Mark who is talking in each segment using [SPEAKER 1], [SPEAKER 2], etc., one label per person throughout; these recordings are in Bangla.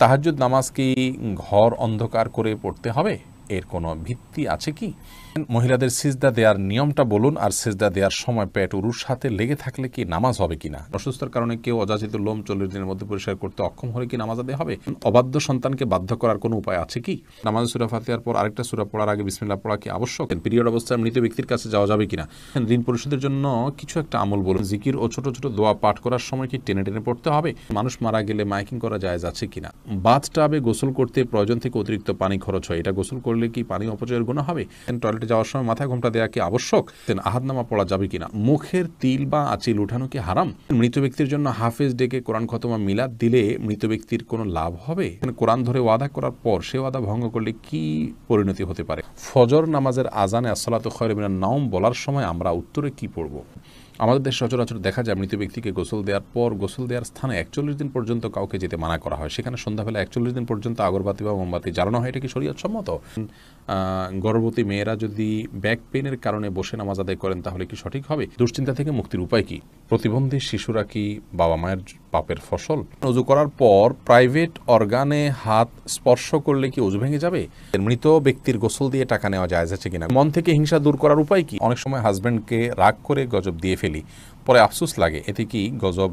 [SPEAKER 1] তাহাজ্জুদ নামাজ কি ঘর অন্ধকার করে পড়তে হবে? এর কোনো ভিত্তি আছে কি? মহিলাদের সিজদা দেওয়ার নিয়মটা বলুন, আর সিজদা দেওয়ার সময় পেট উরুর সাথে লেগে থাকলে কি নামাজ হবে কিনা? অসুস্থতার কারণে কেউ অযাচিত লোম 40 দিনের মধ্যে পরিষ্কার করতে অক্ষম হলে কি নামাজ আদায় হবে? অবাধ্য সন্তানকে বাধ্য করার কোনো উপায় আছে কি? নামাজ সূরা ফাতিহার পর আরেকটা সূরা পড়ার আগে বিসমিল্লাহ পড়া কি আবশ্যক? পিরিয়ড অবস্থায় মৃত ব্যক্তির কাছে যাওয়া যাবে কিনা? ঋণ পরিশোধের জন্য কিছু একটা আমল বলুন। জিকির ও ছোট ছোট দোয়া পাঠ করার সময় কি টেনে টেনে পড়তে হবে? মানুষ মারা গেলে মাইকিং করা জায়েজ আছে কিনা? বাথটাবে গোসল করতে প্রয়োজন থেকে অতিরিক্ত পানি খরচ হয়, এটা গোসল করলে কি পানি অপচয়ের গুনাহ হবে? টয়লেটে যাওয়ার সময় মাথায় ঘোমটা দেওয়া কি আবশ্যক? আহাদনামা পড়া যাবে কিনা? মুখের তিল বা আঁচিল উঠানো কি হারাম? মৃত ব্যক্তির জন্য হাফেজ ডেকে কোরআন খতমা মিলাদ দিলে মৃত ব্যক্তির কোনো লাভ হবে? কোরআন ধরে ওয়াদা করার পর সে ওয়াদা ভঙ্গ করলে কি পরিণতি হতে পারে? ফজর নামাজের আজানে আসসালাতু খায়রুম মিনান নাওম বলার সময় আমরা উত্তরে কি পড়ব? আমাদের দেশে সচরাচর দেখা যায় মৃত ব্যক্তিকে গোসল দেওয়ার পর গোসল দেওয়ার স্থানে 41 দিন পর্যন্ত কাউকে যেতে মানা করা হয়। সেখানে সন্ধ্যাবেলা 41 দিন পর্যন্ত আগরবাতি বা মোমবাতি জ্বালানো হয়। এটা কি শরীয়ত সম্মত? গর্ভবতী মেয়েরা যদি ব্যাক পেনের কারণে বসে নামাজ আদায় করেন তাহলে কি সঠিক হবে? দুশ্চিন্তা থেকে মুক্তির উপায় কি? প্রতিবন্ধী শিশুরা কি বাবা মায়ের পাপের ফসল? ওযু করার পর প্রাইভেট অর্গানে হাত স্পর্শ করলে কি ওযু ভেঙে যাবে? মৃত ব্যক্তির গোসল দিয়ে টাকা নেওয়া জায়েজ আছে কিনা? মন থেকে হিংসা দূর করার উপায় কি? অনেক সময় হাজব্যান্ডকে রাগ করে গজব দিয়ে ফেলি, পরে আফসোস লাগে, এতে কি গজব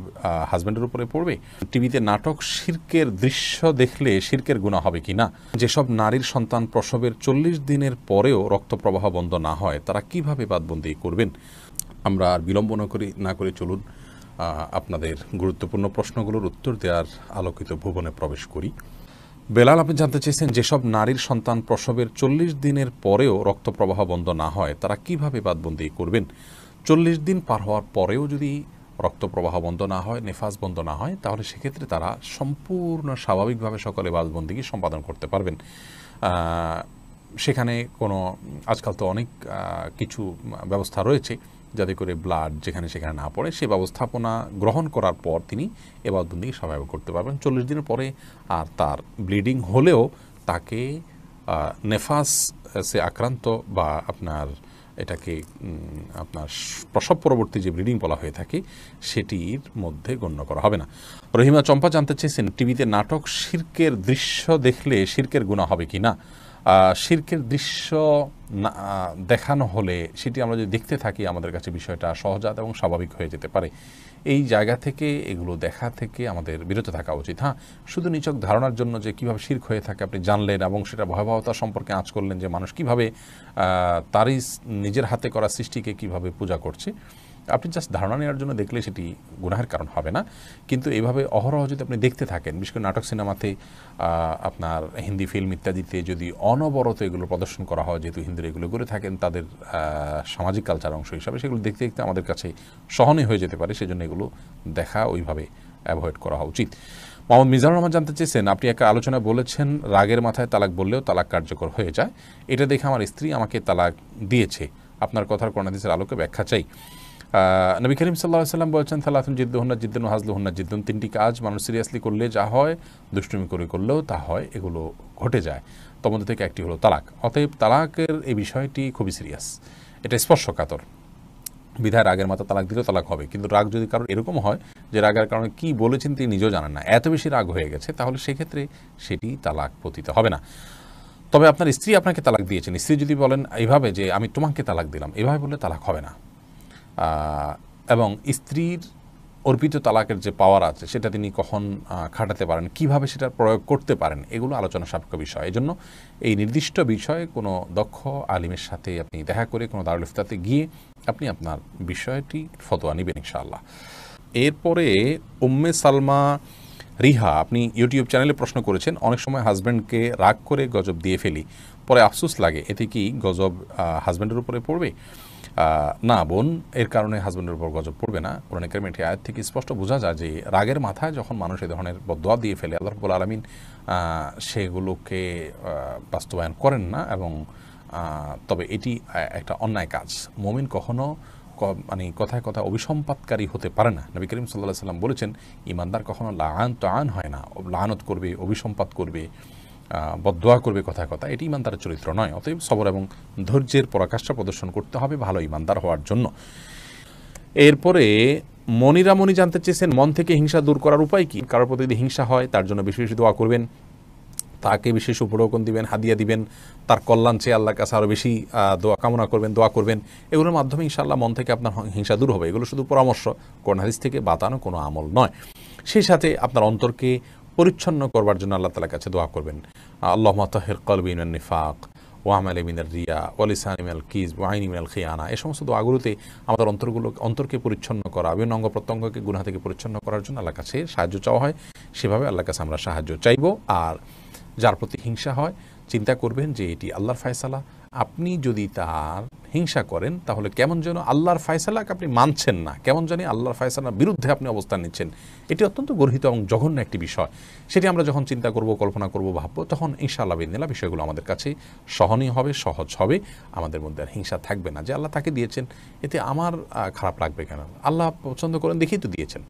[SPEAKER 1] হাজব্যান্ডের উপরে পড়বে? টিভিতে নাটক শিরকের দৃশ্য দেখলে শিরকের গুনাহ হবে কি না? যেসব নারীর সন্তান প্রসবের 40 দিনের পরেও রক্ত প্রবাহ বন্ধ না হয় তারা কিভাবে বাদবন্দি করবেন? আমরা আর বিলম্ব না করে চলুন আপনাদের গুরুত্বপূর্ণ প্রশ্নগুলোর উত্তর দেওয়ার আলোকিত ভুবনে প্রবেশ করি। বেলাল, আপনি জানতে চেয়েছেন যেসব নারীর সন্তান প্রসবের 40 দিনের পরেও রক্ত প্রবাহ বন্ধ না হয় তারা কিভাবে বাদবন্দি করবেন? 40 দিন পার হওয়ার পরেও যদি রক্ত প্রবাহ বন্ধ না হয়, নেফাস বন্ধ না হয়, তাহলে সেক্ষেত্রে তারা সম্পূর্ণ স্বাভাবিকভাবে সকলে বাদবন্দিকে সম্পাদন করতে পারবেন। সেখানে কোনো আজকাল তো অনেক কিছু ব্যবস্থা রয়েছে যাতে করে ব্লাড যেখানে সেখানে না পড়ে, সে ব্যবস্থাপনা গ্রহণ করার পর তিনি এ বাদবন্দিকে স্বাভাবিক করতে পারবেন। 40 দিনের পরে আর তার ব্লিডিং হলেও তাকে নেফাস সে আক্রান্ত বা এটাকে আপনার প্রসব পরবর্তী যে ব্লিডিং বলা হয়ে থাকে সেটির মধ্যে গণ্য করা হবে না। রহিমা চম্পা জানতে চেয়েছেন টিভিতে নাটক শিরকের দৃশ্য দেখলে শিরকের গুনাহ হবে কি না? শিরকের দৃশ্য দেখানো হলে সেটি আমরা যদি দেখতে থাকি আমাদের কাছে বিষয়টা সহজাত এবং স্বাভাবিক হয়ে যেতে পারে। এই জায়গা থেকে এগুলো দেখা থেকে আমাদের বিরত থাকা উচিত। হ্যাঁ, শুধু নিছক ধারণার জন্য যে কীভাবে শিরক হয়ে থাকে আপনি জানলেন এবং সেটা ভয়াবহতা সম্পর্কে আঁচ করলেন যে মানুষ কীভাবে তারই নিজের হাতে করা সৃষ্টিকে কীভাবে পূজা করছে, আপনি জাস্ট ধারণা নেওয়ার জন্য দেখলে সেটি গুনাহের কারণ হবে না। কিন্তু এইভাবে অহরহ যদি আপনি দেখতে থাকেন, বিশেষ করে নাটক সিনেমাতে, আপনার হিন্দি ফিল্ম ইত্যাদিতে যদি অনবরত এগুলো প্রদর্শন করা হয়, যেহেতু হিন্দুরা এগুলো করে থাকেন তাদের সামাজিক কালচার অংশ হিসাবে, সেগুলো দেখতে দেখতে আমাদের কাছে সহনীয় হয়ে যেতে পারে। সেজন্য এগুলো দেখা ওইভাবে অ্যাভয়েড করা উচিত। মোহাম্মদ মিজানুর রহমান জানতে চেয়েছেন, আপনি একটা আলোচনায় বলেছেন রাগের মাথায় তালাক বললেও তালাক কার্যকর হয়ে যায়। এটা দেখে আমার স্ত্রী আমাকে তালাক দিয়েছে। আপনার কথার কোরআন হাদিসের আলোকে ব্যাখ্যা চাই। নবী করিম সাল্লাল্লাহু আলাইহি ওয়াসাল্লাম বলেছেন, সালাতুন জিদ্দুহুন্না জিদ্দুন ওয়া হাজলুহুন্না জিদ্দুন, তিনটি কাজ মানুষ সিরিয়াসলি করলে যা হয়, দুষ্টুমি করে করলেও তা হয়, এগুলো ঘটে যায়। তার মধ্যে থেকে একটি হলো তালাক। অতএব তালাকের এই বিষয়টি খুবই সিরিয়াস, এটা স্পর্শকাতর। বিধায় রাগের মাথা তালাক দিলেও তালাক হবে। কিন্তু রাগ যদি কারণ এরকম হয় যে রাগের কারণে কী বলেছেন তিনি নিজেও জানেন না, এত বেশি রাগ হয়ে গেছে, তাহলে সেক্ষেত্রে সেটি তালাক পতিত হবে না। তবে আপনার স্ত্রী আপনাকে তালাক দিয়েছেন, স্ত্রী যদি বলেন এইভাবে যে আমি তোমাকে তালাক দিলাম, এভাবে বললে তালাক হবে না। এবং স্ত্রীর অর্পিত তালাকের যে পাওয়ার আছে সেটা তিনি কখন খাটাতে পারেন, কিভাবে সেটা প্রয়োগ করতে পারেন, এগুলো আলোচনা সাপেক্ষ বিষয়। এজন্য এই নির্দিষ্ট বিষয়ে কোনো দক্ষ আলিমের সাথে আপনি দেখা করে কোনো দারুল ইফতাতে গিয়ে আপনি আপনার বিষয়টি ফতোয়া নেবেন ইনশাআল্লাহ। এরপরে উম্মে সালমা রিহা, আপনি ইউটিউব চ্যানেলে প্রশ্ন করেছেন, অনেক সময় হাজব্যান্ডকে রাগ করে গজব দিয়ে ফেলি, পরে আফসোস লাগে, এতে কি গজব হাজব্যান্ডের উপরে পড়বে? না বোন, এর কারণে হাজব্যান্ডের উপর গজব পড়বে না। কোরআন কারীমের এই আয়াত থেকে স্পষ্ট বোঝা যায় যে রাগের মাথায় যখন মানুষ এই ধরনের বদদোয়া দিয়ে ফেলে, আল্লাহ রাব্বুল আলামিন সেগুলোকে বাস্তবায়ন করেন না। এবং তবে এটি একটা অন্যায় কাজ। মুমিন কখনো কথায় কথায় অভিসম্পাতকারী হতে পারে না। নবী করিম সাল্লাল্লাহু আলাইহি ওয়াসাল্লাম বলেছেন, ঈমানদার কখনো লাআন হয় না, লাআনত করবে, অভিসম্পাত করবে, বদদোয়া করবে কথায় কথা, এটি ঈমানদারের চরিত্র নয়। অতএব সবর এবং ধৈর্যের পরাকাষ্ঠা প্রদর্শন করতে হবে ভালো ঈমানদার হওয়ার জন্য। এরপরে মনিরা মনি জানতে চেয়েছেন মন থেকে হিংসা দূর করার উপায় কি। কারোর প্রতি যদি হিংসা হয় তার জন্য বেশি বেশি দোয়া করবেন, তাকে বিশেষ উপঢৌকন দিবেন, হাদিয়া দিবেন, তার কল্যাণ চেয়ে আল্লাহর কাছে আরও বেশি দোয়া কামনা করবেন, দোয়া করবেন। এগুলোর মাধ্যমে ইনশাআল্লাহ মন থেকে আপনার হিংসা দূর হবে। এগুলো শুধু পরামর্শ, কোরআন হাদিস থেকে বাতানো কোনো আমল নয়। সেই সাথে আপনার অন্তরকে পরিচ্ছন্ন করবার জন্য আল্লাহ তাআলার কাছে দোয়া করবেন, আল্লাহুম্মা তাহির কলবি মিনান নিফাক ওয়া আমালি মিনার রিয়া ওয়া লিসানি মিনাল কিযব ওয়া আইনি মিনাল খিয়ানা। এই সমস্ত দোয়াগুলোতে আমাদের অন্তরকে পরিচ্ছন্ন করা, বিভিন্ন অঙ্গ প্রত্যঙ্গকে গুনাহ থেকে পরিচ্ছন্ন করার জন্য আল্লাহর কাছে সাহায্য চাওয়া হয়। সেভাবে আল্লাহর কাছে আমরা সাহায্য চাইব। আর যার প্রতি হিংসা হয় চিন্তা করবেন যে এটি আল্লাহর ফায়সালা। আপনি যদি তার হিংসা করেন তাহলে কেমন যেন আল্লাহর ফায়সালাকে আপনি মানছেন না, কেমন জানি আল্লাহর ফায়সালার বিরুদ্ধে আপনি অবস্থান নিচ্ছেন। এটি অত্যন্ত গর্হিত এবং জঘন্য একটি বিষয়। সেটি আমরা যখন চিন্তা করব, কল্পনা করব, ভাববো, তখন ইনশাআল্লাহ বিদিনিল্লাহ বিষয়গুলো আমাদের কাছে সহনীয় হবে, সহজ হবে। আমাদের মধ্যে আর হিংসা থাকবে না যে আল্লাহ তাকে দিয়েছেন, এতে আমার খারাপ লাগবে কেন, আল্লাহ পছন্দ করেন দেখেই তো দিয়েছেন।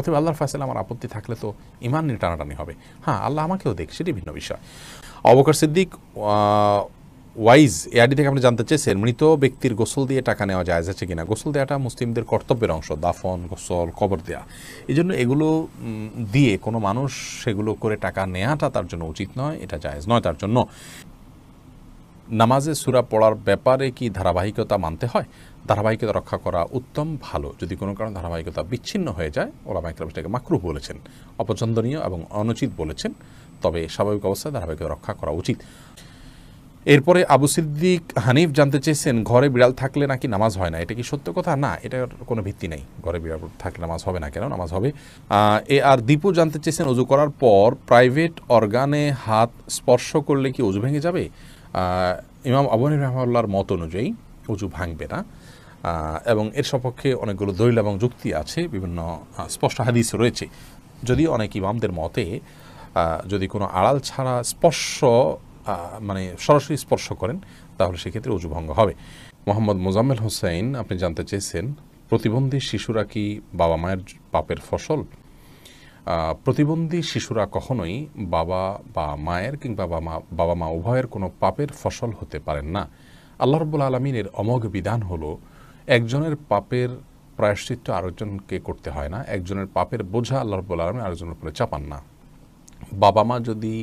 [SPEAKER 1] অথবা আল্লাহর ফায়সালা আমার আপত্তি থাকলে তো ইমান নিয়ে টানাটানি হবে। হ্যাঁ, আল্লাহ আমাকেও দেখ, সেটি ভিন্ন বিষয়। আবু বকর সিদ্দিক ওয়াইজ এআডি থেকে আপনি জানতে চেয়েছেন মৃত ব্যক্তির গোসল দিয়ে টাকা নেওয়া জায়েজ আছে কিনা। গোসল দেওয়াটা মুসলিমদের কর্তব্যের অংশ, দাফন, গোসল, কবর দেওয়া। এই জন্য এগুলো দিয়ে কোনো মানুষ সেগুলো করে টাকা নেওয়াটা তার জন্য উচিত নয়, এটা জায়েজ নয় তার জন্য। নামাজে সূরা পড়ার ব্যাপারে কি ধারাবাহিকতা মানতে হয়? ধারাবাহিকতা রক্ষা করা উত্তম, ভালো। যদি কোনো কারণে ধারাবাহিকতা বিচ্ছিন্ন হয়ে যায়, ওলামায়ে কেরাম সেটাকে মাকরুহ বলেছেন, অপছন্দনীয় এবং অনুচিত বলেছেন। তবে স্বাভাবিক অবস্থায় ধারাবাহিকতা রক্ষা করা উচিত। এরপরে আবু সিদ্দিক হানিফ জানতে চেয়েছেন ঘরে বিড়াল থাকলে নাকি নামাজ হয় না, এটা কি সত্য কথা? না, এটার কোনো ভিত্তি নেই। ঘরে বিড়াল থাকলে নামাজ হবে না, কেন? নামাজ হবে। আর দীপু জানতে চেয়েছেন অজু করার পর প্রাইভেট অর্গানে হাত স্পর্শ করলে কি অজু ভেঙে যাবে? ইমাম আবু হানিফা রাহিমাহুল্লাহর মত অনুযায়ী অজু ভাঙবে না, এবং এর সপক্ষে অনেকগুলো দলিল এবং যুক্তি আছে, বিভিন্ন স্পষ্ট হাদিস রয়েছে। যদিও অনেক ইমামদের মতে যদি কোনো আড়াল ছাড়া স্পর্শ মানে সরাসরি স্পর্শ করেন তাহলে সেক্ষেত্রে অজু ভঙ্গ হবে। মোহাম্মদ মোজাম্মেল হোসেন আপনি জানতে চেয়েছেন প্রতিবন্ধী শিশুরা কি বাবা মায়ের পাপের ফসল? প্রতিবন্ধী শিশুরা কখনোই বাবা বা মায়ের কিংবা বাবা মা উভয়ের কোনো পাপের ফসল হতে পারেন না। আল্লাহ রাব্বুল আলামিনের অমোঘ বিধান হলো একজনের পাপের প্রায়শ্চিত্ত আরেকজনকে করতে হয় না, একজনের পাপের বোঝা আল্লাহ রাব্বুল আলামিন আরেকজনের উপরে চাপান না। বাবা মা যদি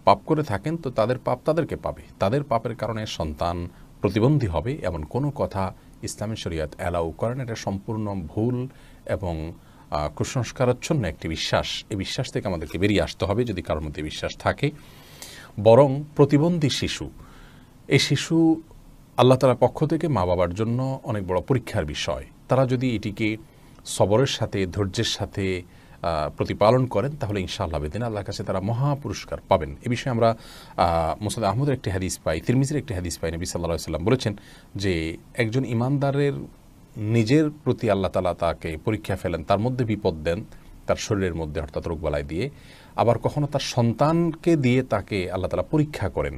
[SPEAKER 1] পাপ করে থাকেন তো তাদের পাপ তাদেরকে পাবে, তাদের পাপের কারণে সন্তান প্রতিবন্ধী হবে এমন কোনো কথা ইসলামী শরীয়ত অ্যালাউ করেন। এটা সম্পূর্ণ ভুল এবং কুসংস্কারাচ্ছন্ন একটি বিশ্বাস। এই বিশ্বাস থেকে আমাদেরকে বেরিয়ে আসতে হবে যদি কারোর মধ্যে বিশ্বাস থাকে। বরং প্রতিবন্ধী শিশু, এই শিশু আল্লাহ তাআলার পক্ষ থেকে মা বাবার জন্য অনেক বড় পরীক্ষার বিষয়। তারা যদি এটিকে সবরের সাথে, ধৈর্যের সাথে প্রতিপালন করেন তাহলে ইনশাআল্লাহ বেদিন আল্লাহর কাছে তারা মহা পুরস্কার পাবেন। এ বিষয়ে আমরা মুসনাদ আহমদের একটি হাদিস পাই, তিরমিজির একটি হাদিস পাই। নবী সাল্লাল্লাহু আলাইহি ওয়াসাল্লাম বলেছেন যে একজন ইমানদারের নিজের প্রতি আল্লাহ তাআলা তাকে পরীক্ষা ফেলেন, তার মধ্যে বিপদ দেন, তার শরীরের মধ্যে অর্থাৎ রোগবালাই দিয়ে। আবার কখনো তার সন্তানকে দিয়ে তাকে আল্লাহ তাআলা পরীক্ষা করেন।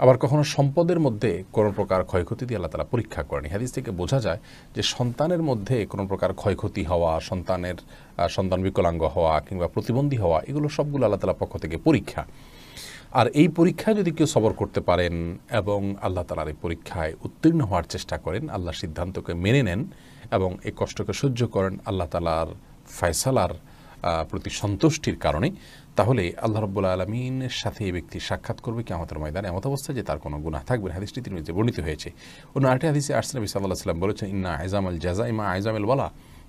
[SPEAKER 1] আবার কখনো সম্পদের মধ্যে কোনো প্রকার ক্ষয়ক্ষতি দিয়ে আল্লাহ তাআলা পরীক্ষা করেন। হাদিস থেকে বোঝা যায় যে সন্তানের মধ্যে কোনো প্রকার ক্ষয়ক্ষতি হওয়া, সন্তান বিকলাঙ্গ হওয়া কিংবা প্রতিবন্ধী হওয়া, এগুলো সবগুলো আল্লাহ তাআলার পক্ষ থেকে পরীক্ষা। আর এই পরীক্ষায় যদি কেউ সবর করতে পারেন এবং আল্লাহ তাআলার এই পরীক্ষায় উত্তীর্ণ হওয়ার চেষ্টা করেন, আল্লাহর সিদ্ধান্তকে মেনে নেন এবং এই কষ্টকে সহ্য করেন আল্লাহ তাআলার ফয়সালার প্রতি সন্তুষ্টির কারণে, তাহলে আল্লাহ রাব্বুল আলামিনের সাথে এই ব্যক্তি সাক্ষাৎ করবে কিয়ামতের ময়দানে এমত অবস্থায় যে তার কোনো গুনাহ থাকবে না। হাদিসটি তিরমিজিতে বর্ণিত হয়েছে। অন্য আরেকটি হাদিসে আসছে নবী সাল্লাল্লাহু আলাইহি ওয়াসাল্লাম বলেছেন ইন্না আইজামাল জাযাই মা আইজামিল ওয়ালা,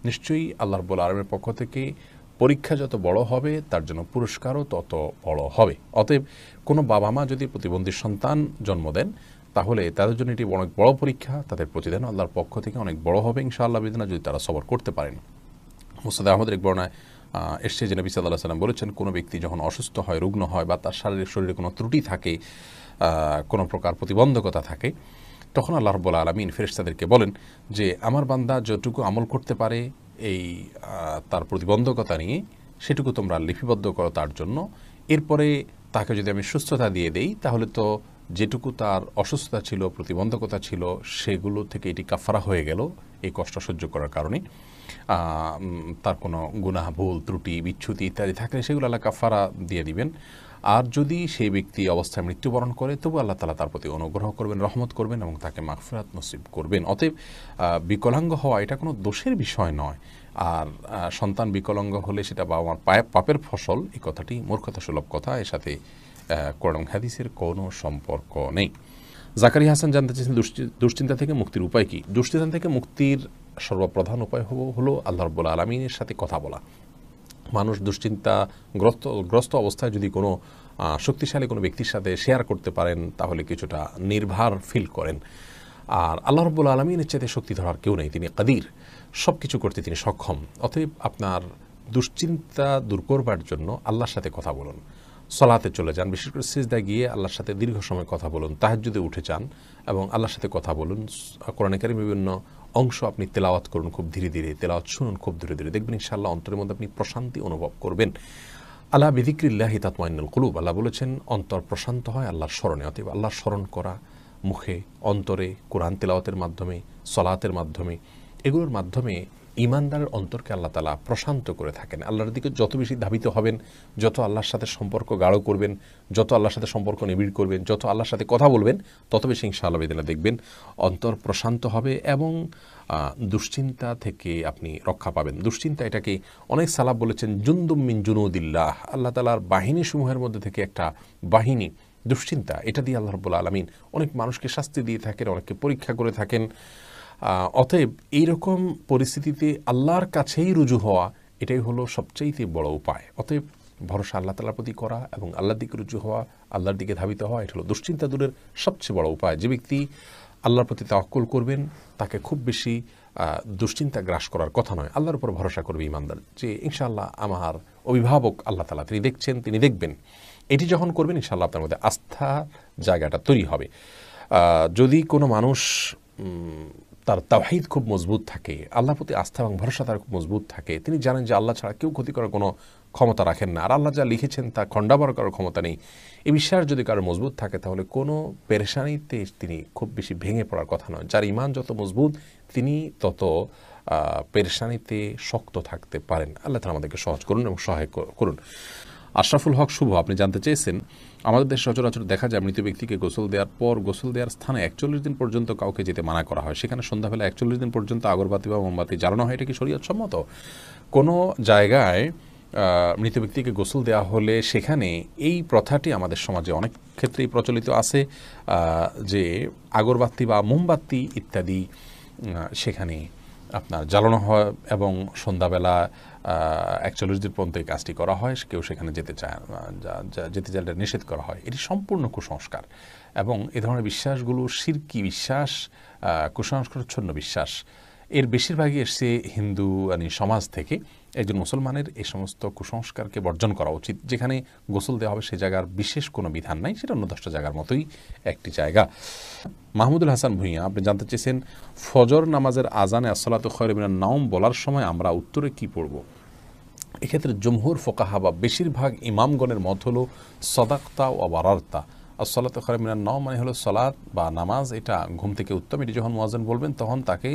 [SPEAKER 1] নিশ্চয়ই আল্লাহ রাব্বুল আলামিনের পক্ষ থেকে পরীক্ষা যত বড় হবে তার জন্য পুরস্কারও তত বড় হবে। অতএব কোনো বাবা মা যদি প্রতিবন্ধী সন্তান জন্ম দেন তাহলে তাদের জন্য এটি অনেক বড় পরীক্ষা, তাদের প্রতিদান আল্লাহর পক্ষ থেকে অনেক বড় হবে ইনশাআল্লাহ বিদিনা, যদি তারা সবর করতে পারেন। মুসনাদ আহমদের এক বর্ণনায় এসছে যে নবী সাল্লাল্লাহু আলাইহি ওয়াসাল্লাম বলেছেন কোনো ব্যক্তি যখন অসুস্থ হয়, রুগ্ন হয় বা তার শরীরে কোনো ত্রুটি থাকে, কোনো প্রকার প্রতিবন্ধকতা থাকে, তখন আল্লাহ রাব্বুল আলামিন ফেরেশতাদেরকে বলেন যে আমার বান্দা যতটুকু আমল করতে পারে এই তার প্রতিবন্ধকতা নিয়ে সেটুকু তোমরা লিপিবদ্ধ করো তার জন্য। এরপরে তাকে যদি আমি সুস্থতা দিয়ে দেই তাহলে তো যেটুকু তার অসুস্থতা ছিল, প্রতিবন্ধকতা ছিল, সেগুলো থেকে এটি কাফারা হয়ে গেল এই কষ্ট সহ্য করার কারণে। তার কোনো গুনাহ, ভুল, ত্রুটি, বিচ্যুতি ইত্যাদি থাকলে সেগুলো আল্লাহ কাফারা দিয়ে দিবেন। আর যদি সেই ব্যক্তি অবস্থায় মৃত্যুবরণ করে তবু আল্লাহ তাআলা তার প্রতি অনুগ্রহ করবেন, রহমত করবেন এবং তাকে মাগফিরাত নসিব করবেন। অতএব বিকলাঙ্গ হওয়া এটা কোনো দোষের বিষয় নয়। আর সন্তান বিকলাঙ্গ হলে সেটা বাবা মার পাপের ফসল, এই কথাটি মূর্খতা সুলভ কথা, এর সাথে কোরআন এবং হাদিসের কোনো সম্পর্ক নেই। জাকারিয়া হাসান জানতে চেয়েছেন দুশ্চিন্তা থেকে মুক্তির উপায় কি? দুশ্চিন্তা থেকে মুক্তির সর্বপ্রধান উপায় হলো আল্লাহ রাব্বুল আলামিনের সাথে কথা বলা। মানুষ দুশ্চিন্তাগ্রস্ত অবস্থায় যদি কোনো শক্তিশালী কোনো ব্যক্তির সাথে শেয়ার করতে পারেন তাহলে কিছুটা নির্ভার ফিল করেন। আর আল্লাহ রাব্বুল আলামিনের চাইতে শক্তি ধরার কেউ নেই, তিনি কাদির, সব কিছু করতে তিনি সক্ষম। অতএব আপনার দুশ্চিন্তা দূর করবার জন্য আল্লাহর সাথে কথা বলুন, সলাতে চলে যান, বিশেষ করে সিজদায় গিয়ে আল্লাহর সাথে দীর্ঘ সময় কথা বলুন, তাহাজ্জুদে উঠে যান এবং আল্লাহর সাথে কথা বলুন। কোরআনে কারীমের বিভিন্ন অংশ আপনি তেলাওয়াত করুন খুব ধীরে ধীরে, তেলাওয়াত শুনুন খুব ধীরে ধীরে, দেখবেন ইনশাআল্লাহ অন্তরের মধ্যে আপনি প্রশান্তি অনুভব করবেন। আলা বিযিকরিল্লাহি তাতমাইন্নুল কুলুব, আল্লাহ বলেছেন অন্তর প্রশান্ত হয় আল্লাহর স্মরণে। অতএব আল্লাহর স্মরণ করা মুখে, অন্তরে, কোরআন তেলাওয়াতের মাধ্যমে, সলাতের মাধ্যমে, এগুলোর মাধ্যমে ঈমানদারের অন্তরকে আল্লাহ তাআলা প্রশান্ত করে থাকেন। আল্লাহর দিকে যত বেশি ধাবিত হবেন, যত আল্লাহর সাথে সম্পর্ক গাঢ় করবেন, যত আল্লাহর সাথে সম্পর্ক নিবিড় করবেন, যত আল্লাহর সাথে কথা বলবেন, তত বেশি ইনশাআল্লাহ বিদিনা দেখবেন অন্তর প্রশান্ত হবে এবং দুশ্চিন্তা থেকে আপনি রক্ষা পাবেন। দুশ্চিন্তা এটাকে অনেক সালাফ বলেছেন জুনদুম মিন জুনুদিল্লাহ, আল্লাহ তাআলার বাহিনী সমূহের মধ্যে থেকে একটা বাহিনী। দুশ্চিন্তা এটা দিয়ে আল্লাহ রাব্বুল আলামিন অনেক মানুষকে শাস্তি দিয়ে থাকেন, অনেককে পরীক্ষা করে থাকেন। অতএব এইরকম পরিস্থিতিতে আল্লাহর কাছেই রুজু হওয়া এটাই হলো সবচাইতে বড় উপায়। অতএব ভরসা আল্লাহ তাআলার প্রতি করা এবং আল্লাহর দিকে রুজু হওয়া, আল্লাহর দিকে ধাবিত হওয়া, এটা হলো দুশ্চিন্তা দূরের সবচেয়ে বড় উপায়। যে ব্যক্তি আল্লাহর প্রতি তাওয়াক্কুল করবেন তাকে খুব বেশি দুশ্চিন্তা গ্রাস করার কথা নয়। আল্লাহর উপর ভরসা করবে ইমানদার, যে ইনশাআল্লাহ আমার অভিভাবক আল্লাহ তাআলা, তিনি দেখছেন, তিনি দেখবেন। এটি যখন করবেন ইনশাআল্লাহ আপনার মধ্যে আস্থা জায়গাটা তৈরি হবে। যদি কোনো মানুষ তার তাওহীদ খুব মজবুত থাকে, আল্লাহর প্রতি আস্থা এবং ভরসা তার খুব মজবুত থাকে, তিনি জানেন যে আল্লাহ ছাড়া কেউ ক্ষতি করার কোনো ক্ষমতা রাখেন না, আর আল্লাহ যা লিখেছেন তা খণ্ডাবার করার ক্ষমতা নেই, এই বিশ্বাস যদি কারো মজবুত থাকে তাহলে কোনো পেরেশানিতে তিনি খুব বেশি ভেঙে পড়ার কথা নয়। যার ঈমান যত মজবুত তিনি তত পেরেশানিতে শক্ত থাকতে পারেন। আল্লাহ তাআলা আমাদেরকে সহজ করুন এবং সহায় করুন। আশরাফুল হক শুভ আপনি জানতে চেয়েছেন, আমাদের দেশে সচরাচর দেখা যায় মৃত ব্যক্তিকে গোসল দেওয়ার পর গোসল দেওয়ার স্থানে 41 দিন পর্যন্ত কাউকে যেতে মানা করা হয়, সেখানে সন্ধ্যাবেলা 41 দিন পর্যন্ত আগরবাতি বা মোমবাতি জ্বালানো হয়, এটা কি শরীয়ত সম্মত? কোনো জায়গায় মৃত ব্যক্তিকে গোসল দেওয়া হলে সেখানে এই প্রথাটি আমাদের সমাজে অনেক ক্ষেত্রেই প্রচলিত আছে যে আগরবাতি বা মোমবাতি ইত্যাদি সেখানে আপনার জ্বালানো হয় এবং সন্ধ্যাবেলা 41 দিন পর্যন্ত এই কাজটি করা হয়। কেউ সেখানে যেতে চাইলে নিষেধ করা হয়। এটি সম্পূর্ণ কুসংস্কার এবং এ ধরনের বিশ্বাসগুলো শিরকি বিশ্বাস, কুসংস্কারচ্ছন্ন বিশ্বাস। এর বেশিরভাগই এসছে হিন্দু সমাজ থেকে। একজন মুসলমানের এই সমস্ত কুসংস্কারকে বর্জন করা উচিত। যেখানে গোসল দেওয়া হবে সে জায়গার বিশেষ কোনো বিধান নাই, সেটা অন্য 10টা জায়গার মতোই একটি জায়গা। মাহমুদুল হাসান ভূঁইয়া আপনি জানতে চেয়েছেন, ফজর নামাজের আজানে আসসালাতু খায়রুম মিনান নাওম বলার সময় আমরা উত্তরে কি পড়ব? এক্ষেত্রে জমহুর ফোকাহা বা বেশিরভাগ ইমামগণের মত হলো সদাকতা ও বারারতা। আসসালাতু খায়রুম মিনান নাওম মানে হলো সলাত বা নামাজ, এটা ঘুম থেকে উত্তম। এটি যখন মুয়াজ্জিন বলবেন তখন তাকে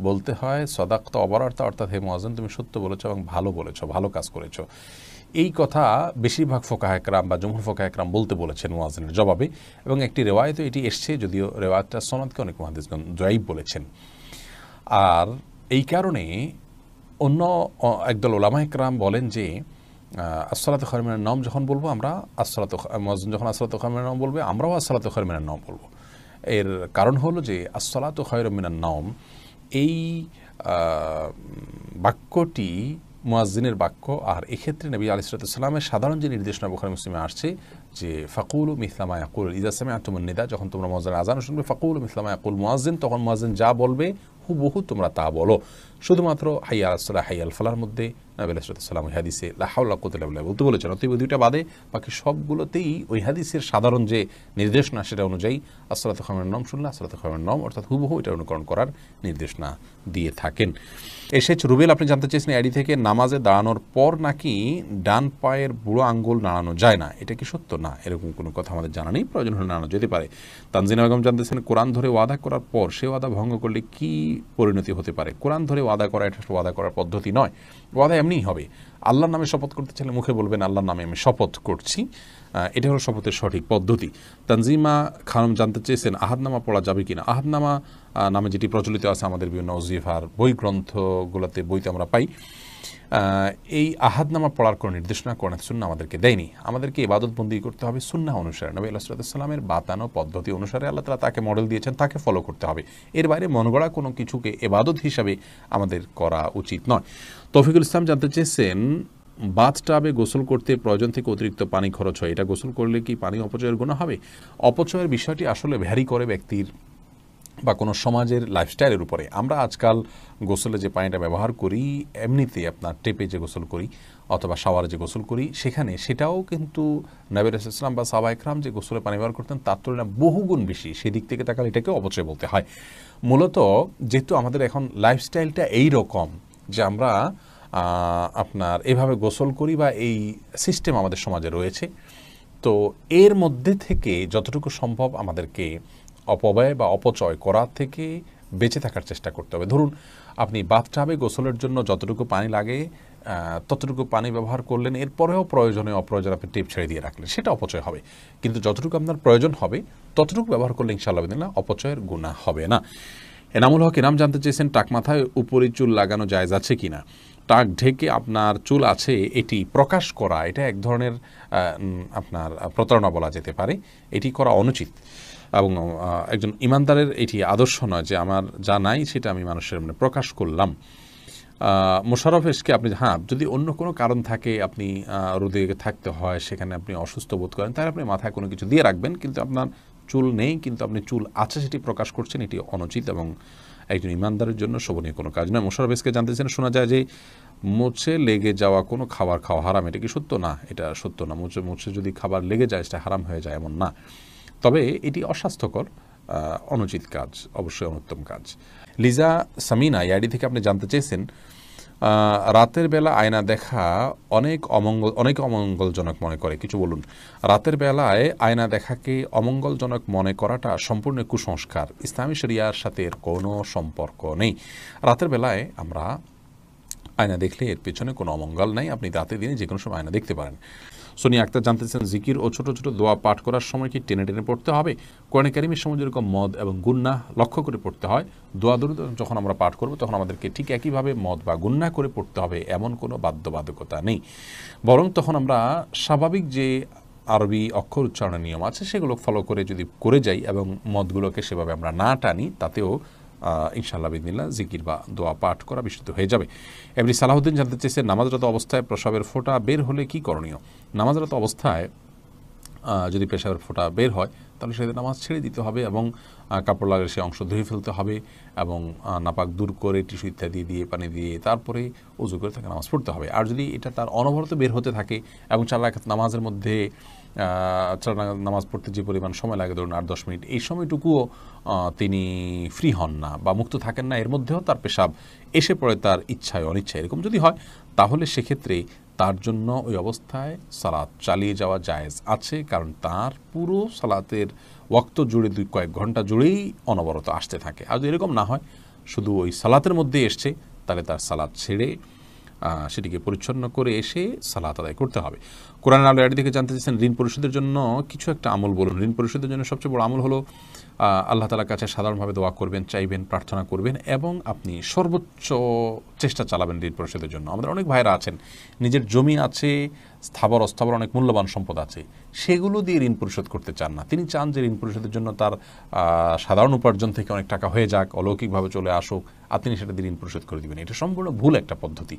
[SPEAKER 1] বলতে হয় সদাকতা অবারার্তা, অর্থাৎ হে মুয়াজ্জিন তুমি সত্য বলেছো এবং ভালো বলেছো, ভালো কাজ করেছো। এই কথা বেশিরভাগ ফোকাহা একরাম বা জমহুর ফোকাহা একরাম বলতে বলেছেন মুয়াজ্জিনের জবাবে, এবং একটি রেওয়ায়েতে এটি এসছে, যদিও রেওয়ায়েতটা সনদকে অনেক মুহাদ্দিসগণ যঈফ বলেছেন। আর এই কারণে অন্য একদল উলামা একরাম বলেন যে আসসালাতু খায়রুম মিনান নাওম যখন বলবো আমরা, মুয়াজ্জিন যখন আসসালাতু খায়রুম মিনান নাওম বলবে আমরাও আসসালাতু খায়রুম মিনান নাওম বলবো। এর কারণ হলো যে আসসালাতু খায়রুম মিনান নাওম এই বাক্যটি মুয়াজ্জিনের বাক্য, আর এক্ষেত্রে নবী আলাইহিস সালামের সাধারণ যে নির্দেশনা বুখারী মুসলিমে আসছে যে ফাকুলু মিসলা মা ইয়াকুল ইযা সামি'তুমুন নিদা, যখন তোমরা মুয়াজ্জিনের আযান শুনবে ফাকুলু মিসলা মা ইয়াকুল মুয়াজ্জিন, তখন মুয়াজ্জিন যা বলবে হুবহু তোমরা তা বলো। শুধুমাত্র হাইয়া আলাস সালাহ হাইয়া আল ফালাহর মধ্যে নবী আলাইহিস সালাম ওই হাদিসে লা হাওলা ওয়া কুওয়াতা ইল্লা বিল্লাহ বলতে বলেছেন। অতএব দুইটা বাদে বাকি সবগুলোতেই ওই হাদিসের সাধারণ যে নির্দেশনা সেটা অনুযায়ী আসসালাতু খায়রুম মিনান নাওম শুনলে আসসালাতু খায়রুম মিনান নাওম অর্থাৎ হুবহু এটা অনুকরণ করার নির্দেশনা দিয়ে থাকেন। এসেছ রুবেল আপনি জানতে চেয়েছেন আইডি থেকে, নামাজে দাঁড়ানোর পর নাকি ডান পায়ের বুড়ো আঙ্গুল নাড়ানো যায় না, এটা কি সত্য? না, এরকম কোনো কথা আমাদের জানা নেই, প্রয়োজন হলে নাড়ানো যেতে পারে। তানজিনা বেগম জানতেছেন, কোরআন ধরে ওয়াদা করার পর সে ওয়াদা ভঙ্গ করলে কি পরিণতি হতে পারে। কোরআন ধরে ওয়াদা করা এটা ওয়াদা করার পদ্ধতি নয়, ওয়াদা এমনিই হবে। আল্লাহর নামে শপথ করতে চাইলে মুখে বলবেন আল্লাহর নামে আমি শপথ করছি, এটা হলো শপথের সঠিক পদ্ধতি। তানজিমা খানম জানতে চেয়েছেন আহাদনামা পড়া যাবে কিনা। আহাদনামা নামে যেটি প্রচলিত আছে আমাদের বিভিন্ন ওজিফার বই গ্রন্থগুলোতে, বইতে আমরা পাই, এই আহাদনামা পড়ার কোনো নির্দেশনা কোরআন সুন্নাহ আমাদেরকে দেয়নি। আমাদেরকে ইবাদতবন্দি করতে হবে সুন্নাহ অনুসারে, নবী আলাইহিস সালামের বাতানো পদ্ধতি অনুসারে আল্লাহ তাআলা তাকে মডেল দিয়েছেন, তাকে ফলো করতে হবে। এর বাইরে মন গড়া কোনো কিছুকে ইবাদত হিসাবে আমাদের করা উচিত নয়। তৌফিকুল ইসলাম জানতে চেয়েছেন বাথটাবে গোসল করতে প্রয়োজন থেকে অতিরিক্ত পানি খরচ হয়, এটা গোসল করলে কি পানি অপচয়ের গুনাহ হবে? অপচয়ের বিষয়টি আসলে ভ্যারি করে ব্যক্তির বা কোনো সমাজের লাইফস্টাইলের উপরে। আমরা আজকাল গোসলে যে পানিটা ব্যবহার করি, এমনিতে আপনার টেপে যে গোসল করি অথবা শাওয়ারে যে গোসল করি, সেটাও কিন্তু নবী রাসূলুল্লাহ সাল্লাল্লাহু আলাইহি ওয়াসাল্লাম বা সাহাবায়ে কেরাম যে গোসলে পানি ব্যবহার করতেন তার তুলনায় বহুগুণ বেশি। সেদিক থেকে তাকালে এটাকে অপচয় বলতে হয়। মূলত যেহেতু আমাদের এখন লাইফস্টাইলটা এই রকম যে আমরা আপনার এভাবে গোসল করি বা এই সিস্টেম আমাদের সমাজে রয়েছে, তো এর মধ্যে থেকে যতটুকু সম্ভব আমাদেরকে অপব্যয় বা অপচয় করার থেকে বেঁচে থাকার চেষ্টা করতে হবে। ধরুন আপনি বাথটাবে গোসলের জন্য যতটুকু পানি লাগে ততটুকু পানি ব্যবহার করলেন, এরপরেও প্রয়োজনে অপ্রয়োজনে আপনি টেপ ছেড়ে দিয়ে রাখলেন, সেটা অপচয় হবে। কিন্তু যতটুকু আপনার প্রয়োজন হবে ততটুকু ব্যবহার করলে ইনশাআল্লাহ বিদিল্লাহ অপচয়ের গুনাহ হবে না। এনামুল হক এনাম জানতে চেয়েছেন টাক মাথায় উপরি চুল লাগানো জায়েজ আছে কিনা। টাক ঢেকে আপনার চুল আছে এটি প্রকাশ করা, এটা এক ধরনের আপনার প্রতারণা বলা যেতে পারে, এটি করা অনুচিত এবং একজন ইমানদারের এটি আদর্শ নয় যে আমার যা নাই সেটা আমি মানুষের সামনে প্রকাশ করলাম। মোশাররফ এসকে আপনি যদি অন্য কোনো কারণ থাকে, আপনি রোদে থাকতে হয়, সেখানে আপনি অসুস্থ বোধ করেন, তাহলে আপনি মাথায় কোনো কিছু দিয়ে রাখবেন, কিন্তু আপনার চুল নেই কিন্তু আপনি চুল আছে সেটি প্রকাশ করছেন, এটি অনুচিত এবং একজন ইমানদারের জন্য শোভনীয় কোনো কাজ নয়। মোশাররফ এসকে জানতেছেন শোনা যায় যে মুছে লেগে যাওয়া কোনো খাবার খাওয়া হারাম, এটা কি সত্য? না, এটা সত্য না। মুছে যদি খাবার লেগে যায় সেটা হারাম হয়ে যায় এমন না, তবে এটি অস্বাস্থ্যকর, অনুচিত কাজ, অবশ্যই অনুত্তম কাজ। লিজা সামিনা ইয়াডি থেকে আপনি জানতে চেয়েছেন রাতের বেলা আয়না দেখা অনেক অমঙ্গলজনক মনে করে, কিছু বলুন। রাতের বেলায় আয়না দেখাকে অমঙ্গলজনক মনে করাটা সম্পূর্ণ কুসংস্কার, ইসলামী শরিয়ার সাথে এর কোনো সম্পর্ক নেই। রাতের বেলায় আমরা আয়না দেখলে এর পেছনে কোনো অমঙ্গল নাই, আপনি রাতে দিনে যে কোনো সময় আয়না দেখতে পারেন। সোনিয়া আক্তার জানতেছেন জিকির ও ছোট ছোট দোয়া পাঠ করার সময় কি টেনে টেনে পড়তে হবে? কোরআনে কারিমের সময় যেরকম মদ এবং গুন্নাহ লক্ষ্য করে পড়তে হয়, দোয়া দরুদ যখন আমরা পাঠ করব তখন আমাদেরকে ঠিক একইভাবে মদ বা গুন্নাহ করে পড়তে হবে, এমন কোনো বাধ্যবাধকতা নেই। বরং তখন আমরা স্বাভাবিক যে আরবি অক্ষর উচ্চারণের নিয়ম আছে সেগুলো ফলো করে যদি করে যাই এবং মদগুলোকে সেভাবে আমরা না টানি, তাতেও ইনশাআল্লাহ বিদিনিল্লাহ জিকির বা দোয়া পাঠ করা বিশুদ্ধ হয়ে যাবে। এমনি সালাহুদ্দিন জানতে চেয়েছেন নামাজরত অবস্থায় প্রসাবের ফোঁটা বের হলে কি করণীয়। নামাজরত অবস্থায় যদি পেশাবের ফোঁটা বের হয় তাহলে সেদিন নামাজ ছেড়ে দিতে হবে এবং কাপড় লাগিয়ে সে অংশ ধুয়ে ফেলতে হবে এবং নাপাক দূর করে টিস্যু ইত্যাদি দিয়ে পানি দিয়ে তারপরে উজু করে তাকে নামাজ পড়তে হবে। আর যদি এটা তার অনবরত বের হতে থাকে এবং 4 রাকাত নামাজের মধ্যে নামাজ পড়তে যে পরিমাণ সময় লাগে, ধরুন 8-10 মিনিট, এই সময়টুকুও তিনি ফ্রি হন না বা মুক্ত থাকেন না, এর মধ্যেও তার পেশাব এসে পড়ে তার ইচ্ছায় অনিচ্ছায়, এরকম যদি হয় তাহলে সেক্ষেত্রে তার জন্য ওই অবস্থায় সালাত চালিয়ে যাওয়া জায়েজ আছে, কারণ তার পুরো সালাতের ওয়াক্ত জুড়ে কয়েক ঘন্টা জুড়েই অনবরত আসতে থাকে। আর যদি এরকম না হয়, শুধু ওই সালাতের মধ্যে এসছে, তাহলে তার সালাত ছেড়ে সেটিকে পরিচ্ছন্ন করে এসে সালাত আদায় করতে হবে। কোরআনের আলো এর দিকে জানতে চাইছেন ঋণ পরিশোধের জন্য কিছু একটা আমল বলুন। ঋণ পরিশোধের জন্য সবচেয়ে বড় আমল হলো আল্লাহ তাআলার কাছে সাধারণভাবে দোয়া করবেন, চাইবেন, প্রার্থনা করবেন এবং আপনি সর্বোচ্চ চেষ্টা চালাবেন ঋণ পরিশোধের জন্য। আমাদের অনেক ভাইরা আছেন, নিজের জমি আছে, স্থাবর অস্থাবর অনেক মূল্যবান সম্পদ আছে, সেগুলো দিয়ে ঋণ পরিশোধ করতে চান না। তিনি চান যে ঋণ পরিশোধের জন্য তার সাধারণ উপার্জন থেকে অনেক টাকা হয়ে যাক, অলৌকিকভাবে চলে আসুক, আর তিনি সেটা দিয়ে ঋণ পরিশোধ করে দেবেন। এটা সম্পূর্ণ ভুল একটা পদ্ধতি।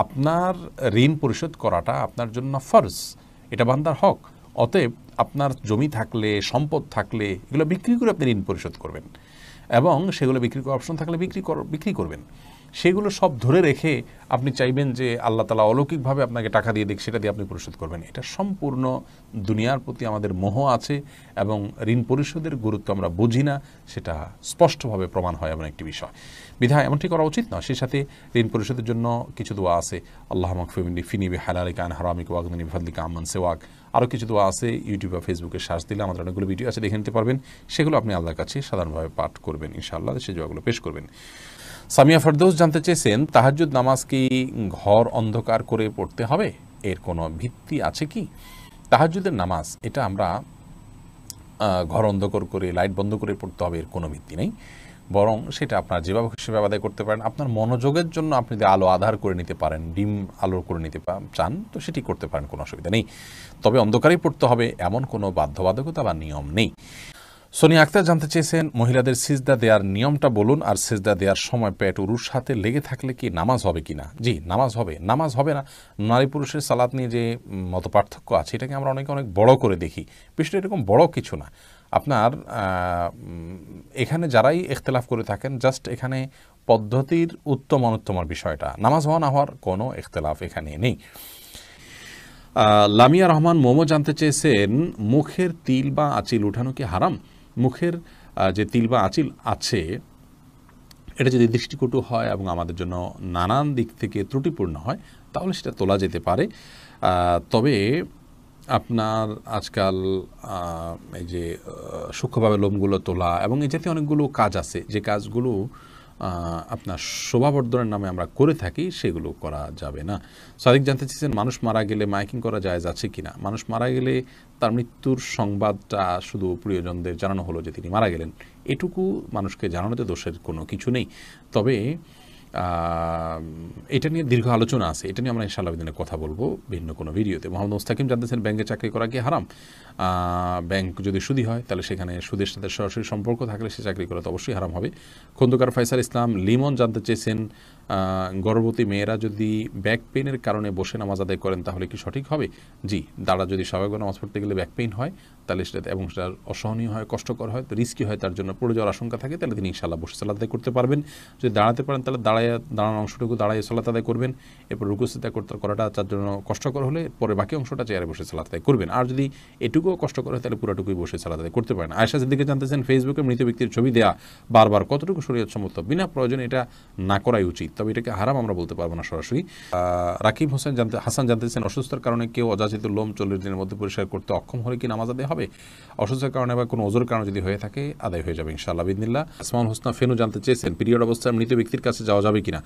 [SPEAKER 1] আপনার ঋণ পরিশোধ করাটা আপনার জন্য ফরজ, এটা বান্দার হক। অতএব আপনার জমি থাকলে, সম্পদ থাকলে এগুলো বিক্রি করে আপনি ঋণ পরিশোধ করবেন এবং সেগুলো বিক্রি করার অপশন থাকলে বিক্রি করবেন। সেগুলো সব ধরে রেখে আপনি চাইবেন যে আল্লাহ তাআলা অলৌকিকভাবে আপনাকে টাকা দিয়ে দিক, সেটা দিয়ে আপনি পরিশোধ করবেন। এটা সম্পূর্ণ দুনিয়ার প্রতি আমাদের মোহ আছে এবং ঋণ পরিশোধের গুরুত্ব আমরা বুঝি না, সেটা স্পষ্টভাবে প্রমাণ হয় এমন একটি বিষয়। বিধায় এমনটি করা উচিত না। সেই সাথে ঋণ পরিশোধের জন্য কিছু দোয়া আছে, আল্লাহ মাগফিরনি ফিনি বিহালালিকা আন হারামিকা ওয়াগনিনি বিফাদলিকা আম্মান সিওয়াক। আরও কিছু দোয়া আছে, ইউটিউব বা ফেসবুকে সার্চ দিলে আমাদের অনেকগুলো ভিডিও আছে, দেখে নিতে পারবেন। সেগুলো আপনি আল্লাহর কাছে সাধারণভাবে পাঠ করবেন, ইনশাআল্লাহ সেই দোয়াগুলো পেশ করবেন। সামিয়া ফেরদৌস জানতে চেয়েছেন, তাহাজ্জুদ নামাজ কি ঘর অন্ধকার করে পড়তে হবে, এর কোনো ভিত্তি আছে কি? তাহাজ্জুদের নামাজ এটা আমরা ঘর অন্ধকার করে লাইট বন্ধ করে পড়তে হবে, এর কোনো ভিত্তি নেই। বরং সেটা আপনার যেভাবে সেভাবে আদায় করতে পারেন। আপনার মনোযোগের জন্য আপনি যদি আলো আধার করে নিতে পারেন, ডিম আলো করে নিতে চান, তো সেটি করতে পারেন, কোনো অসুবিধা নেই। তবে অন্ধকারেই পড়তে হবে এমন কোনো বাধ্যবাধকতা বা নিয়ম নেই। সোনিয়া আক্তার জানতে চেয়েছেন, মহিলাদের সিজদা দেওয়ার নিয়মটা বলুন, আর সিজদা দেওয়ার সময় পেট উরুর সাথে লেগে থাকলে কি নামাজ হবে কি না? জি, নামাজ হবে। নামাজ হবে না, নারী পুরুষের সালাত নিয়ে যে মত পার্থক্য আছে, এটাকে আমরা অনেক বড় করে দেখি। বিষয়টা এরকম বড় কিছু না। আপনার এখানে যারাই ইখতিলাফ করে থাকেন, জাস্ট এখানে পদ্ধতির উত্তম অনুত্তমের বিষয়টা, নামাজ হওয়া না হওয়ার কোনো ইখতিলাফ এখানে নেই। লামিয়া রহমান মোমো জানতে চেয়েছেন, মুখের তিল বা আঁচিল উঠানো কি হারাম? মুখের যে তিল বা আঁচিল আছে, এটা যদি দৃষ্টিকটু হয় এবং আমাদের জন্য নানান দিক থেকে ত্রুটিপূর্ণ হয়, তাহলে সেটা তোলা যেতে পারে। তবে আপনার আজকাল এই যে সূক্ষ্মভাবে লোমগুলো তোলা এবং এই জাতীয় অনেকগুলো কাজ আছে, যে কাজগুলো আপনার শোভাবর্ধনের নামে আমরা করে থাকি, সেগুলো করা যাবে না। সাদিক জানতে চেয়েছেন, মানুষ মারা গেলে মাইকিং করা জায়েজ আছে কিনা? মানুষ মারা গেলে তার মৃত্যুর সংবাদটা শুধু প্রিয়জনদের জানানো হলো যে তিনি মারা গেলেন, এটুকু মানুষকে জানানোতে দোষের কোনো কিছু নেই। তবে এটা নিয়ে দীর্ঘ আলোচনা আছে, এটা নিয়ে আমরা ইনশাআল্লাহ দিনে কথা বলবো ভিন্ন কোনো ভিডিওতে। মোহাম্মদ মুস্তাকিম জানতেছেন, ব্যাংকে চাকরি করা কি হারাম? ব্যাংক যদি সুদী হয়, তাহলে সেখানে সুদের সাথে সরাসরি সম্পর্ক থাকলে সে চাকরি করা তো অবশ্যই হারাম হবে। খন্দকার ফয়সাল ইসলাম লিমন জানতে চেয়েছেন, গর্ভবতী মেয়েরা যদি ব্যাক পেইনের কারণে বসে নামাজ আদায় করেন, তাহলে কি সঠিক হবে? জি, তারা যদি স্বাভাবিক নামাজ পড়তে গেলে ব্যাক পেইন হয়, তাহলে সেটা এবং সেটা অসহনীয় হয়, কষ্টকর হয়, রিস্কি হয়, তার জন্য পড়ে যাওয়ার আশঙ্কা থাকে, তাহলে তিনি ইনশাআল্লাহ বসে সালাত আদায় করতে পারবেন। যদি দাঁড়াতে পারেন, তাহলে দাঁড়ানোর অংশটুকু দাঁড়ায় সালাত আদায় করবেন। এরপর রুকু সিজদা করাটা তার জন্য কষ্টকর হলে পরে বাকি অংশটা চেয়ারে বসে সালাত আদায় করবেন। আর যদি এটুকুও কষ্টকর হয়, তাহলে পুরোটুকুই বসে সালাত আদায় করতে পারেন। আয়েশা সিদ্দিকা জানতেছেন, ফেসবুকে মৃত ব্যক্তির ছবি দেয়া বারবার কতটুকু শরীয়তসম্মত? বিনা প্রয়োজনে এটা না করাই উচিত, তবে এটাকে হারাম আমরা বলতে পারবো না সরাসরি। রাকিব হাসান জানতেছেন, অসুস্থতার কারণে কেউ অযাচিত লোম 40 দিনের মধ্যে পরিষ্কার করতে অক্ষম হলে কি নামাজ আদায় হবে? অসুস্থতার কারণে বা কোনো ওজোর কারণে যদি হয়ে থাকে, আদায় হয়ে যাবে ইনশাআল্লাহ বিদিনিল্লাহ। আসমাউল হোসনা ফেনু জানতে চেয়েছেন, পিরিয়ড অবস্থায় মৃত ব্যক্তির কাছে যাওয়া যাবে কিনা?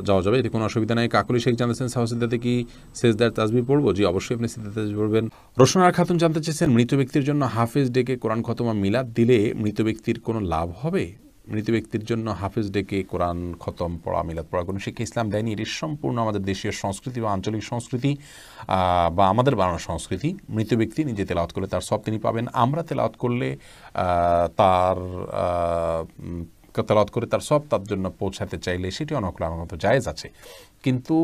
[SPEAKER 1] যাওয়া যাবে, এতে কোনো অসুবিধা নেই। কাকুলি শেখ জানতেছেন, সাহসিদ্দাতে কি সেজদার তাসবিহ পড়বো? জি, অবশ্যই আপনি সেজদার তাসবিহ পড়বেন। রোশনার খাতুন জানতে চেয়েছেন, মৃত ব্যক্তির জন্য হাফেজ ডেকে কোরআন খতম বা মিলাদ দিলে মৃত ব্যক্তির কোনো লাভ হবে? মৃত ব্যক্তির জন্য হাফেজ ডেকে কোরআন খতম পড়া, মিলাদ পড়া কোনো শিক্ষা ইসলাম দেয়নি। এটি সম্পূর্ণ আমাদের দেশীয় সংস্কৃতি বা আঞ্চলিক সংস্কৃতি বা আমাদের বানানো সংস্কৃতি। মৃত ব্যক্তি নিজে তেলাওয়াত করলে তার সব তিনি পাবেন। আমরা তেলাওয়াত করলে তার তেলাওয়াত করে তার সব তার জন্য পৌঁছাতে চাইলে সেটি অনকলার মতো জায়েজ আছে। কিন্তু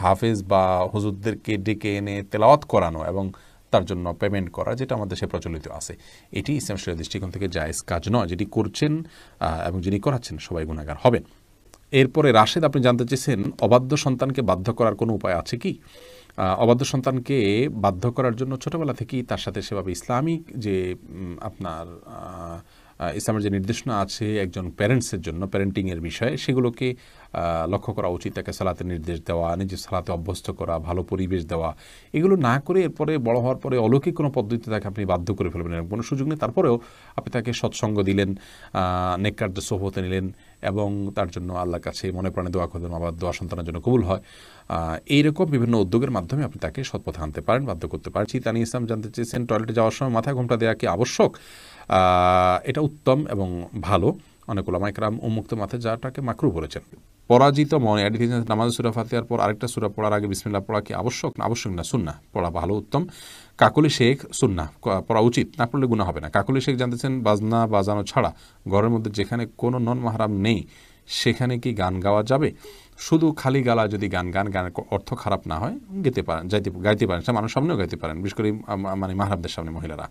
[SPEAKER 1] হাফেজ বা হুজুরদেরকে ডেকে এনে তেলাওয়াত করানো এবং তার জন্য পেমেন্ট করা, যেটা আমাদের দেশে প্রচলিত আছে, এটি ইসলাম শরীয়তের দৃষ্টিকোণ থেকে জায়েজ কাজ নয়। যেটি করছেন এবং যিনি করাচ্ছেন সবাই গুনাহগার হবেন। এরপরে রাশেদ আপনি জানতে চেয়েছেন, অবাধ্য সন্তানকে বাধ্য করার কোনো উপায় আছে কি? অবাধ্য সন্তানকে বাধ্য করার জন্য ছোটোবেলা থেকেই তার সাথে সেভাবে ইসলামিক যে আপনার ইসলামের যে নির্দেশনা আছে একজন প্যারেন্টসের জন্য, প্যারেন্টিংয়ের বিষয়ে, সেগুলোকে লক্ষ্য করা উচিত। তাকে সালাতের নির্দেশ দেওয়া, নিজের সালাতে অভ্যস্ত করা, ভালো পরিবেশ দেওয়া, এগুলো না করে এরপরে বড় হওয়ার পরে অলৌকিক কোনো পদ্ধতিতে তাকে আপনি বাধ্য করে ফেলবেন, এরকম কোনো সুযোগ নেই। তারপরেও আপনি তাকে সৎসঙ্গ দিলেন, নেককারদের সোহবতে নিলেন এবং তার জন্য আল্লাহর কাছে মনে প্রাণে দোয়া করলেন, আবার দোয়া সন্তানের জন্য কবুল হয়। এইরকম বিভিন্ন উদ্যোগের মাধ্যমে আপনি তাকে সৎপথে আনতে পারেন, বাধ্য করতে পারেন। তানি ইসলাম জানতে চেয়েছেন, টয়লেটে যাওয়ার সময় মাথায় ঘোমটা দেওয়া কি আবশ্যক? এটা উত্তম এবং ভালো। অনেক ওলামা ইকরাম উন্মুক্ত মাথায় যাওয়াটাকে মাকরুহ বলেছেন। পরাজিত মনে নামাজ সূরা ফাতিহার পর আরেকটা সূরা পড়ার আগে বিসমিল্লাহ পড়া কি আবশ্যক? না, আবশ্যক না, সুন্নাহ পড়া ভালো, উত্তম। কাকলি শেখ, সুন্নাহ পড়া উচিত, না পড়লে গুনাহ হবে না। কাকলি শেখ জানতেছেন, বাজনা বাজানো ছাড়া ঘরের মধ্যে যেখানে কোনো নন মাহরাম নেই সেখানে কি গান গাওয়া যাবে? শুধু খালি গালা যদি গানের অর্থ খারাপ না হয়, গাইতে পারেন, সেটা মানুষ সামনেও গাইতে পারেন, বিশেষ করে মানে মাহরামদের সামনে মহিলারা।